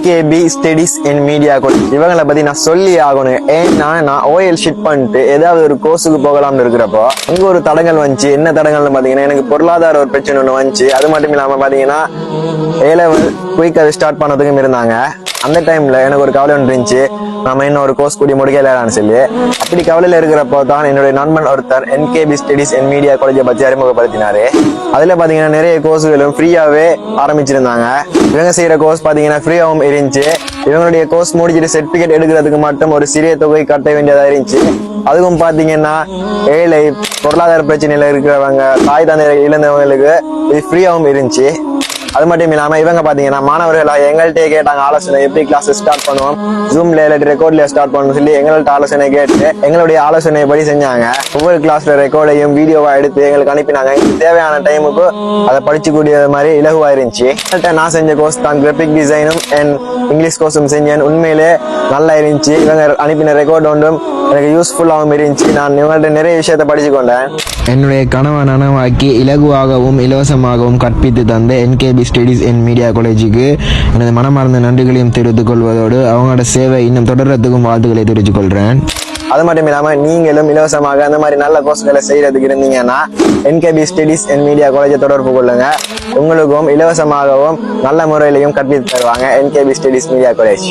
NKB studies in media college. இவங்களை பத்தி நான் சொல்லி ஆகணும். ஏன்னா நான் OL ஷிட் பண்ணிட்டு ஏதாவது ஒரு கோர்ஸுக்கு போகலாம்னு இருக்கிறப்போ அங்க ஒரு தடங்கள் வந்துச்சு. என்ன தடங்கள்னு பாத்தீங்கன்னா, எனக்கு பொருளாதார ஒரு பிரச்சனை ஒண்ணு வந்துச்சு. அது மட்டும் இல்லாம பாத்தீங்கன்னா A-level குயிக்கா ஸ்டார்ட் பண்ணதுக்கும் இருந்தாங்க. அந்த டைம்ல எனக்கு ஒரு கவலை ஒன்று இருந்துச்சு, நாம இன்னும் ஒரு கோர்ஸ் கூடி முடிக்கலான்னு சொல்லி. அப்படி கவலையில இருக்கிறப்போ தான் என்னுடைய நண்பன் ஒருத்தர் NKB ஸ்டடிஸ் இன் மீடியா காலேஜை பத்தி அறிமுகப்படுத்தினாரு. அதுல பாத்தீங்கன்னா நிறைய கோர்ஸ்களும் ஃப்ரீயாவே ஆரம்பிச்சிருந்தாங்க. இவங்க செய்யற கோர்ஸ் பாத்தீங்கன்னா ஃப்ரீயாவும் இருந்துச்சு. இவங்களுடைய கோர்ஸ் முடிச்சுட்டு சர்டிபிகேட் எடுக்கிறதுக்கு மட்டும் ஒரு சிறிய தொகை கட்ட வேண்டியதா இருந்துச்சு. அதுவும் பாத்தீங்கன்னா ஏழை பொருளாதார பிரச்சனையில இருக்கிறவங்க, தாய் தந்தை இழந்தவங்களுக்கு இது ஃப்ரீயாவும் இருந்துச்சு. அது மட்டும் இல்லாம இவங்க பாத்தீங்கன்னா மாணவர்கள் எங்கள்கிட்ட கேட்டாங்க ஆலோசனை, எப்படி கிளாஸ் ஸ்டார்ட் பண்ணுவோம், ஜூம்ல இல்லாட்டி ரெக்கார்ட்ல ஸ்டார்ட் பண்ணணும் சொல்லி எங்கள்கிட்ட ஆலோசனை கேட்டு எங்களுடைய ஆலோசனை படி செஞ்சாங்க. ஒவ்வொரு கிளாஸ்ல ரெக்கார்டையும் வீடியோவா எடுத்து எங்களுக்கு அனுப்பினாங்க. எங்களுக்கு தேவையான டைமுக்கு அதை படிச்சுக்கூடிய மாதிரி இலகுவா இருந்துச்சு. நான் செஞ்ச கோர்ஸ் தான் கிராபிக் டிசைனும் அண்ட் இங்கிலீஷ் கோர்ஸும் செஞ்சேன். உண்மையிலே நல்லா இருந்துச்சு. இவங்க அனுப்பின ரெக்கார்ட் ஒன்றும் எனக்கு யூஸ்ஃபுல்லாகவும் இருந்துச்சு. நான் இவங்கள்ட்ட நிறைய விஷயத்த படிச்சு கொண்டேன். என்னுடைய கனவை நனவாக்கி இலகுவாகவும் இலவசமாகவும் கற்பித்து தந்த NKB ஸ்டடிஸ் இன் மீடியா காலேஜுக்கு எனது மனமார்ந்த நன்றிகளையும் தெரிவித்துக் கொள்வதோடு அவங்களோட சேவை இன்னும் தொடர்றதுக்கும் வாழ்த்துக்களை தெரிவித்துக் கொள்கிறேன். அது மட்டும் இல்லாம நீங்களும் இலவசமாக அந்த மாதிரி நல்ல கோர்ஸ்களை செய்யறதுக்கு இருந்தீங்கன்னா NKB ஸ்டடிஸ் இன் மீடியா காலேஜை தொடர்பு கொள்ளுங்க. உங்களுக்கும் இலவசமாகவும் நல்ல முறையிலையும் கற்பித்து தருவாங்க NKB ஸ்டடிஸ் மீடியா காலேஜ்.